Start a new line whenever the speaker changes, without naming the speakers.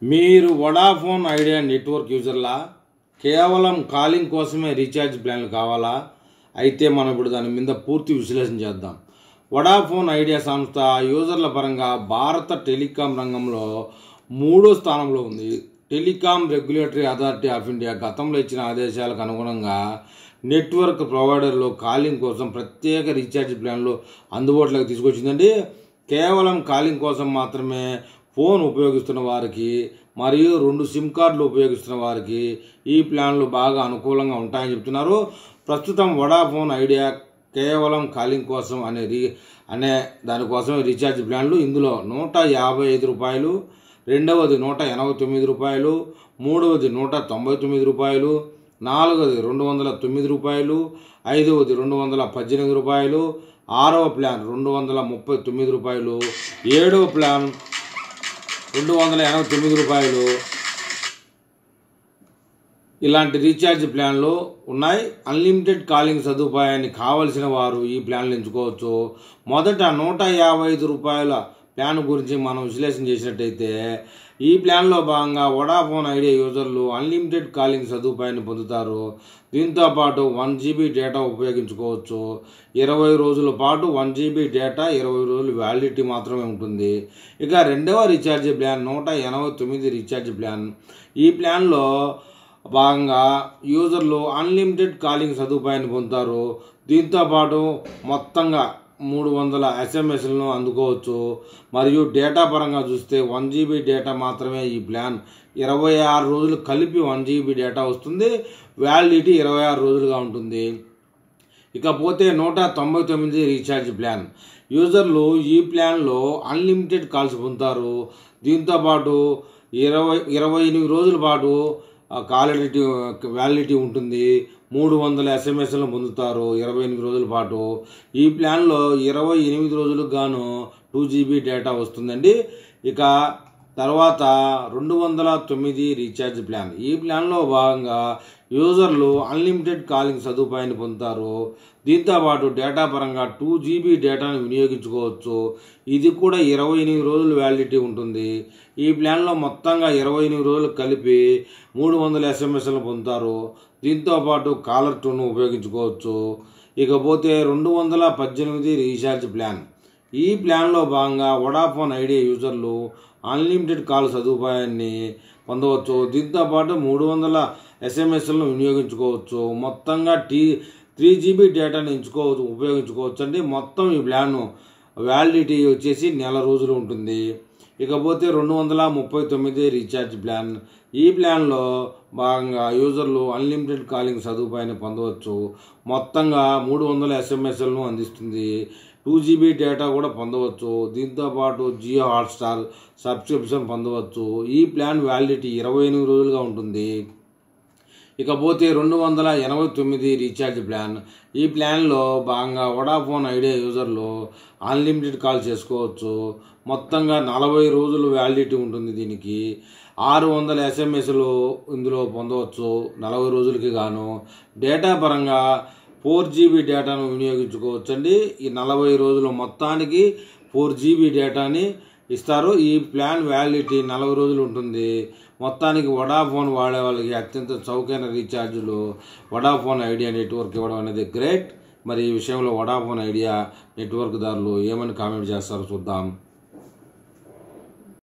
మీరు Vodafone idea network యూజర్లా కేవలం calling కోసమే రీఛార్జ్ ప్లాన్లు కావాలా? అయితే మనం ఇప్పుడు దాని మీద పూర్తి విశ్లేషణ చేద్దాం. వొడాఫోన్ ఐడియా సంస్థ యూజర్ల పరంగా భారత టెలికాం రంగంలో 3వ స్థానంలో ఉంది. Telecom regulatory authority of India గతంలో ఇచ్చిన ఆదేశాలకు అనుగుణంగా నెట్వర్క్ ప్రొవైడర్లు కాలింగ్ కోసం ప్రత్యేక రీఛార్జ్ ప్లాన్లు అందుబాటులోకి తీసుకొచ్చిందండి. కేవలం కాలింగ్ కోసం మాత్రమే ఫోన్ ఉపయోగిస్తున్న వారికి మరియు 2 సిమ్ కార్డులు ఉపయోగిస్తున్న వారికి ఈ ప్లాన్లు బాగా అనుకూలంగా ఉంటాయని చెప్తున్నారు. ప్రస్తుతం వొడాఫోన్ ఐడియా కేవలం కాలింగ్ కోసం అనే దానికోసం రీఛార్జ్ ప్లాన్లు ఇందులో ₹155, రెండవది ₹189, మూడవది ₹199, నాలుగవది ₹209, ఐదవది ₹218, ఆరవ ప్లాన్ ₹239, ఏడవ ప్లాన్ ₹289. ఇలాంటి రీఛార్జ్ ప్లాన్లు ఉన్నాయి. అన్లిమిటెడ్ కాలింగ్ సదుపాయాన్ని కావలసిన వారు ఈ ప్లాన్లు ఎంచుకోవచ్చు. మొదట ₹155 ప్లాన్ గురించి మనం విశ్లేషణ చేసినట్టయితే ఈ ప్లాన్లో భాగంగా వొడాఫోన్ ఐడియా యూజర్లు అన్లిమిటెడ్ కాలింగ్ సదుపాయాన్ని పొందుతారు. దీంతో పాటు 1 GB డేటా ఉపయోగించుకోవచ్చు. 20 రోజుల పాటు 1 GB డేటా, 20 రోజులు వ్యాలిడిటీ మాత్రమే ఉంటుంది. ఇక రెండవ రీఛార్జ్ ప్లాన్ ₹189 రీఛార్జ్ ప్లాన్. ఈ ప్లాన్లో భాగంగా యూజర్లు అన్లిమిటెడ్ కాలింగ్ సదుపాయాన్ని పొందుతారు. దీంతో పాటు మొత్తంగా 300 SMS అందుకోవచ్చు. మరియు డేటా పరంగా చూస్తే 1 GB డేటా మాత్రమే. ఈ ప్లాన్ 26 రోజులు కలిపి 1 GB డేటా వస్తుంది. వ్యాలిడిటీ 26 రోజులుగా ఉంటుంది. ఇకపోతే 199 రీఛార్జ్ ప్లాన్. యూజర్లు ఈ ప్లాన్లో అన్లిమిటెడ్ కాల్స్ పొందుతారు. దీంతోపాటు 28 రోజుల పాటు వ్యాలిడిటీ ఉంటుంది. 300 SMS పొందుతారు 28 రోజుల పాటు. ఈ ప్లాన్లో 28 రోజులకు గాను 2 GB డేటా వస్తుందండి. ఇక తర్వాత 209 రీఛార్జ్ ప్లాన్. ఈ ప్లాన్లో భాగంగా యూజర్లు అన్లిమిటెడ్ కాలింగ్ సదుపాయాన్ని పొందుతారు. దీంతోపాటు డేటా పరంగా 2 GB డేటాను వినియోగించుకోవచ్చు. ఇది కూడా 28 రోజులు వ్యాలిడిటీ ఉంటుంది. ఈ ప్లాన్లో మొత్తంగా 28 రోజులు కలిపి 300 SMS పొందుతారు. దీంతోపాటు కాలర్ టోన్ ఉపయోగించుకోవచ్చు. ఇకపోతే 218 రీఛార్జ్ ప్లాన్. ఈ ప్లాన్లో భాగంగా వొడాఫోన్ ఐడియా యూజర్లు అన్లిమిటెడ్ కాల్ సదుపాయాన్ని పొందవచ్చు. దీంతోపాటు 300 SMS వినియోగించుకోవచ్చు. మొత్తంగా 3 GB డేటాను ఉపయోగించుకోవచ్చు అండి. మొత్తం ఈ ప్లాన్ వ్యాలిడిటీ వచ్చేసి నెల రోజులు ఉంటుంది. ఇకపోతే 239 రీఛార్జ్ ప్లాన్. ఈ ప్లాన్లో భాగంగా యూజర్లు అన్లిమిటెడ్ కాలింగ్ సదుపాయాన్ని పొందవచ్చు. మొత్తంగా 300 SMS అందిస్తుంది. 2 GB డేటా కూడా పొందవచ్చు. దీంతోపాటు జియో హాట్స్టార్ సబ్స్క్రిప్షన్ పొందవచ్చు. ఈ ప్లాన్ వ్యాలిడిటీ 28 రోజులుగా ఉంటుంది. ఇకపోతే 289 రీఛార్జ్ ప్లాన్. ఈ ప్లాన్లో భాగంగా వొడాఫోన్ ఐడియా యూజర్లు అన్లిమిటెడ్ కాల్ చేసుకోవచ్చు. మొత్తంగా 40 రోజులు వ్యాలిడిటీ ఉంటుంది. దీనికి 600 SMS ఇందులో పొందవచ్చు 40 రోజులకి గాను. డేటా పరంగా 4 GB డేటాను వినియోగించుకోవచ్చు అండి. ఈ 40 రోజులు మొత్తానికి 4 GB డేటాని ఇస్తారు. ఈ ప్లాన్ వ్యాలిడిటీ 40 రోజులు ఉంటుంది. మొత్తానికి వొడాఫోన్ వాడే వాళ్ళకి అత్యంత చౌకైన రీఛార్జులు వొడాఫోన్ ఐడియా నెట్వర్క్ ఇవ్వడం అనేది గ్రేట్. మరి ఈ విషయంలో వొడాఫోన్ ఐడియా నెట్వర్క్ దారులు ఏమని కామెంట్ చేస్తారో చూద్దాం.